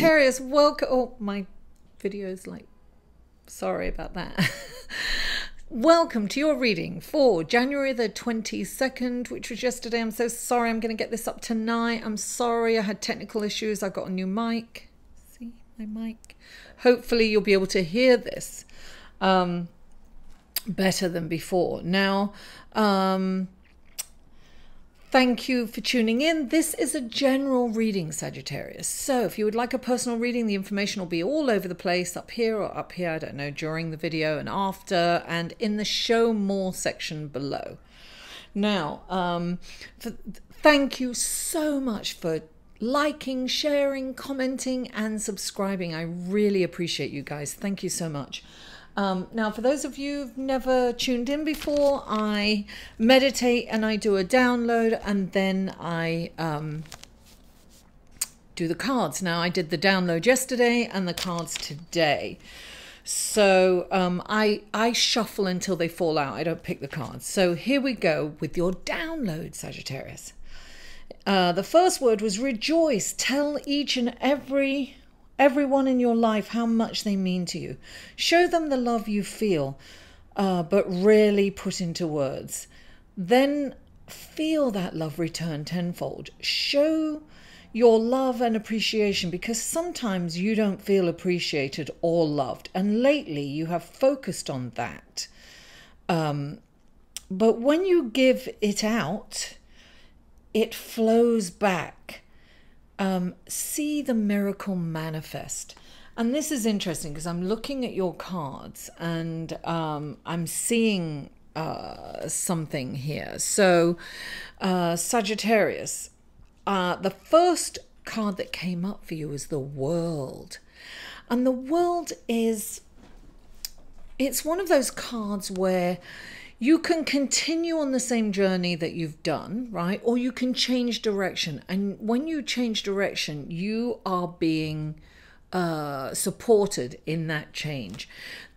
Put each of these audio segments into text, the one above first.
Sagittarius, welcome. Oh, my video's like, sorry about that. Welcome to your reading for January the 22nd, which was yesterday. I'm so sorry. I'm going to get this up tonight. I'm sorry. I had technical issues. I got a new mic. See my mic. Hopefully you'll be able to hear this better than before. Now, thank you for tuning in. This is a general reading, Sagittarius. So if you would like a personal reading, the information will be all over the place, up here or up here, I don't know, during the video and after, and in the show more section below. Now, thank you so much for liking, sharing, commenting, and subscribing. I really appreciate you guys. Thank you so much. Now, for those of you who've never tuned in before, I meditate and I do a download, and then I do the cards. Now, I did the download yesterday and the cards today. So I shuffle until they fall out. I don't pick the cards. So here we go with your download, Sagittarius. The first word was rejoice. Tell each and everyone in your life how much they mean to you. Show them the love you feel, but rarely put into words. Then feel that love return tenfold. Show your love and appreciation, because sometimes you don't feel appreciated or loved, and lately you have focused on that. But when you give it out, it flows back. See the miracle manifest. And this is interesting because I'm looking at your cards and I'm seeing something here. So Sagittarius, the first card that came up for you was the World. And the World is, it's one of those cards where you can continue on the same journey that you've done, right? Or you can change direction. And when you change direction, you are being supported in that change.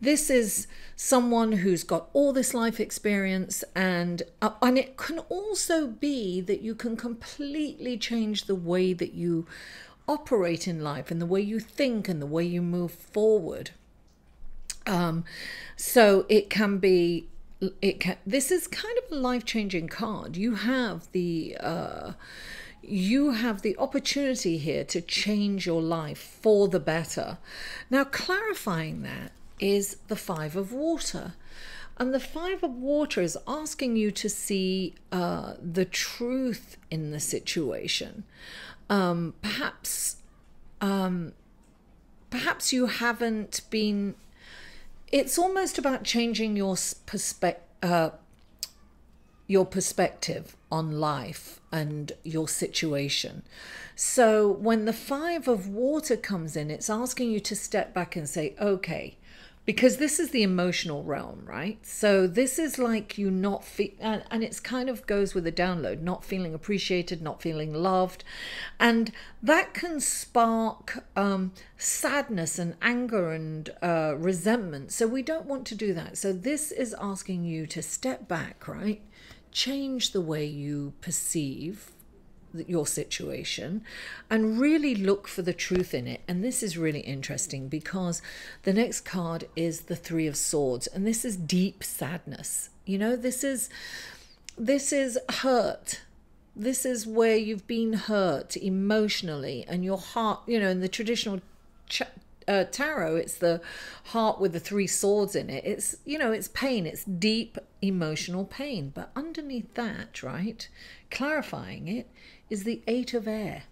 This is someone who's got all this life experience, and it can also be that you can completely change the way that you operate in life and the way you think and the way you move forward. So it can be, this is kind of a life-changing card. You have the opportunity here to change your life for the better. Now, clarifying that is the Five of Water, and the Five of Water is asking you to see the truth in the situation. Perhaps you haven't been. It's almost about changing your perspective on life and your situation. So when the Five of Water comes in, it's asking you to step back and say, okay, because this is the emotional realm, right? So this is like you not feel, and it's kind of goes with a download, not feeling appreciated, not feeling loved. And that can spark sadness and anger and resentment. So we don't want to do that. So this is asking you to step back, right? Change the way you perceive your situation and really look for the truth in it. And this is really interesting because the next card is the Three of Swords, and this is deep sadness. You know, this is hurt. This is where you've been hurt emotionally, and your heart, you know, in the traditional tarot, it's the heart with the three swords in it. It's, you know, it's pain, it's deep emotional pain. But underneath that, right, clarifying it, is the Eight of Air.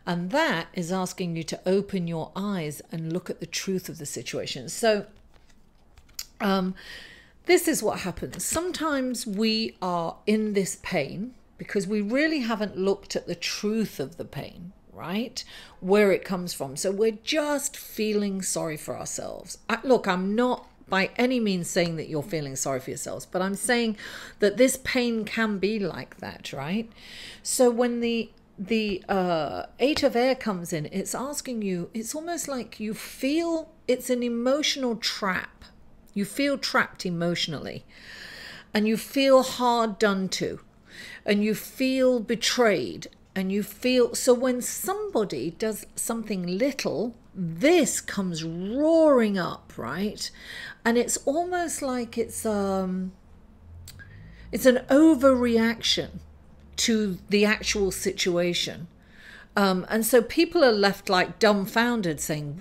And that is asking you to open your eyes and look at the truth of the situation. So this is what happens. Sometimes we are in this pain because we really haven't looked at the truth of the pain, right? Where it comes from. So we're just feeling sorry for ourselves. Look, I'm not by any means saying that you're feeling sorry for yourselves, but I'm saying that this pain can be like that, right? So when the Eight of Air comes in, it's asking you, it's almost like you feel it's an emotional trap. You feel trapped emotionally, and you feel hard done to, and you feel betrayed, and you feel, so when somebody does something little, this comes roaring up, right? And it's almost like it's an overreaction to the actual situation. And so people are left like dumbfounded saying,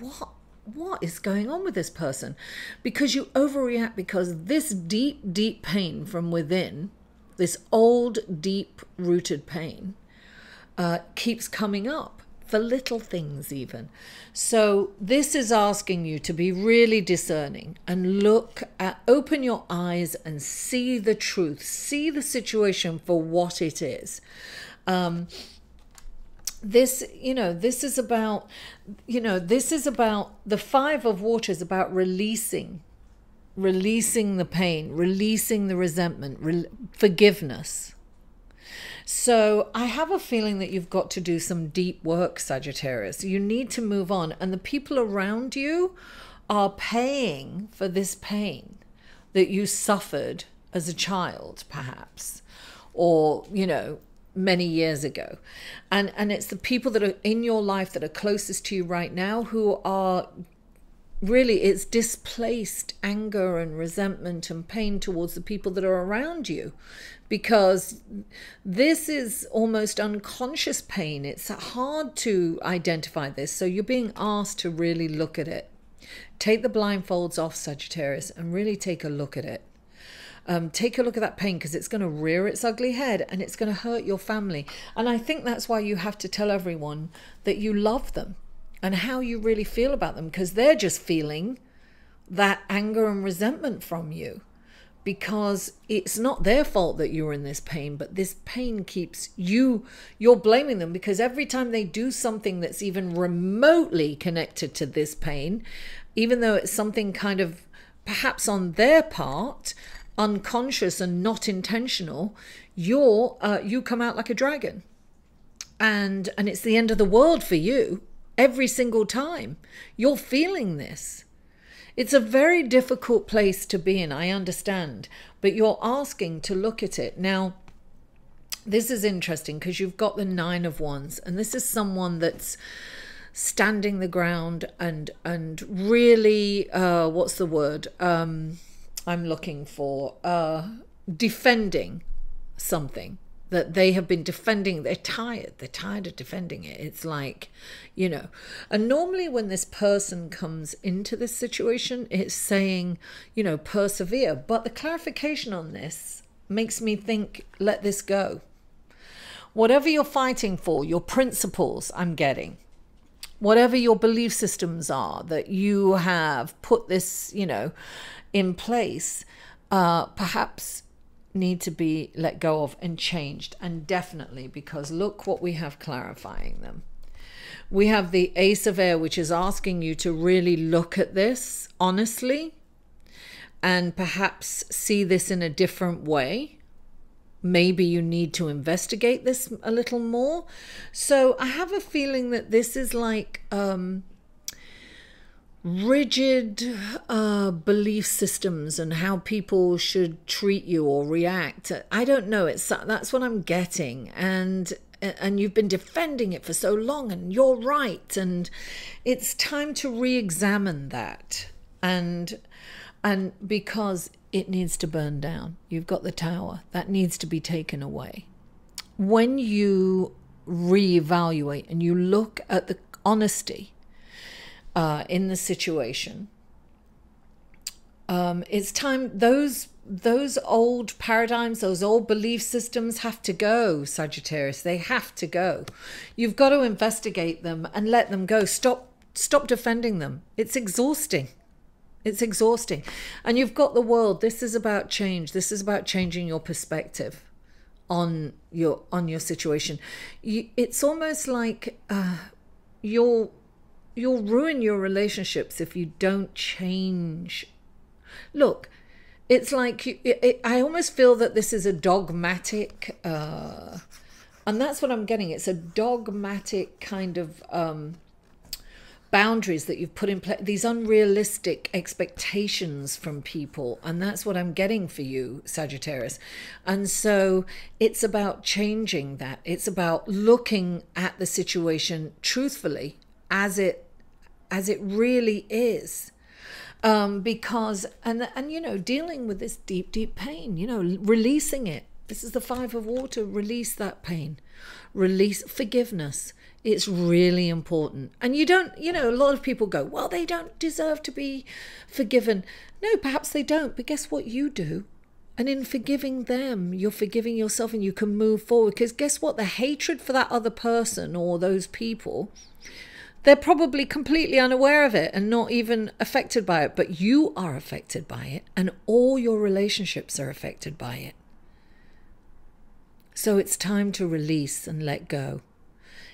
what is going on with this person? Because you overreact, because this deep, deep pain from within, this old, deep rooted pain, keeps coming up for little things even. So this is asking you to be really discerning and open your eyes and see the truth, see the situation for what it is. This is about the Five of Waters, about releasing the pain, releasing the resentment, forgiveness. So I have a feeling that you've got to do some deep work, Sagittarius. You need to move on, and the people around you are paying for this pain that you suffered as a child, perhaps, or, many years ago. And it's the people that are in your life that are closest to you right now who are really, it's displaced anger and resentment and pain towards the people that are around you, because this is almost unconscious pain. It's hard to identify this. So you're being asked to really look at it. Take the blindfolds off, Sagittarius, and really take a look at it. Take a look at that pain, because it's going to rear its ugly head and it's going to hurt your family. And I think that's why you have to tell everyone that you love them and how you really feel about them, because they're just feeling that anger and resentment from you, because it's not their fault that you're in this pain, but this pain keeps you're blaming them, because every time they do something that's even remotely connected to this pain, even though it's something kind of perhaps on their part, unconscious and not intentional, you come out like a dragon, and it's the end of the world for you every single time. You're feeling this. It's a very difficult place to be in, I understand, but you're asking to look at it. Now, this is interesting because you've got the Nine of Wands, and this is someone that's standing the ground and really, what's the word? I'm looking for defending something that they have been defending. They're tired of defending it. It's like, and normally when this person comes into this situation, it's saying, persevere. But the clarification on this makes me think, let this go. Whatever you're fighting for, your principles, I'm getting, whatever your belief systems are that you have put this, in place, perhaps need to be let go of and changed. And definitely, because look what we have clarifying them. We have the Ace of Air, which is asking you to really look at this honestly and perhaps see this in a different way. Maybe you need to investigate this a little more. So I have a feeling that this is like rigid belief systems and how people should treat you or react. I don't know. That's what I'm getting. And you've been defending it for so long, and you're right. And it's time to re-examine that. And because it needs to burn down. You've got the Tower. That needs to be taken away. When you reevaluate and you look at the honesty in the situation, it's time. Those old paradigms, those old belief systems have to go, Sagittarius. They have to go. You've got to investigate them and let them go. Stop defending them. It's exhausting. It's exhausting. And you've got the World. This is about change. This is about changing your perspective on your situation. It's almost like you'll ruin your relationships if you don't change. Look, it's like I almost feel that this is a dogmatic, and that's what I'm getting. It's a dogmatic kind of boundaries that you've put in place, these unrealistic expectations from people. And that's what I'm getting for you, Sagittarius. And so it's about changing that. It's about looking at the situation truthfully as it really is. Because, you know, dealing with this deep, deep pain, you know, releasing it. This is the 5 of water. Release that pain. Release forgiveness. It's really important. And you don't, you know, a lot of people go, well, they don't deserve to be forgiven. No, perhaps they don't. But guess what? You do. And in forgiving them, you're forgiving yourself, and you can move forward. Because guess what? The hatred for that other person or those people, they're probably completely unaware of it and not even affected by it. But you are affected by it. And all your relationships are affected by it. So it's time to release and let go.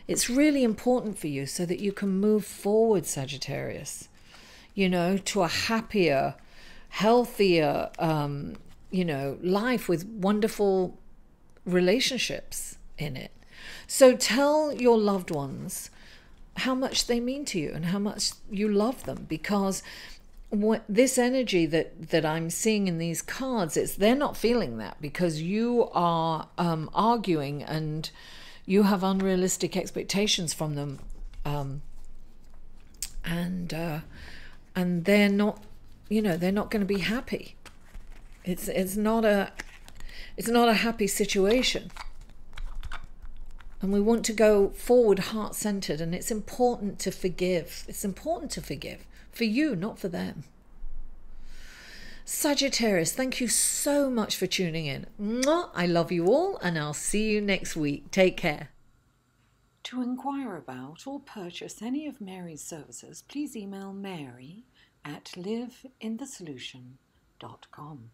It's really important for you so that you can move forward, Sagittarius, you know, to a happier, healthier, you know, life with wonderful relationships in it. So tell your loved ones how much they mean to you and how much you love them, because this energy that I'm seeing in these cards, they're not feeling that, because you are arguing and you have unrealistic expectations from them, and they're not, you know, they're not going to be happy. It's not a happy situation. And we want to go forward heart-centered, and it's important to forgive. It's important to forgive. For you, not for them. Sagittarius, thank you so much for tuning in. Mwah! I love you all, and I'll see you next week. Take care. To inquire about or purchase any of Mary's services, please email Mary at liveinthesolution.com.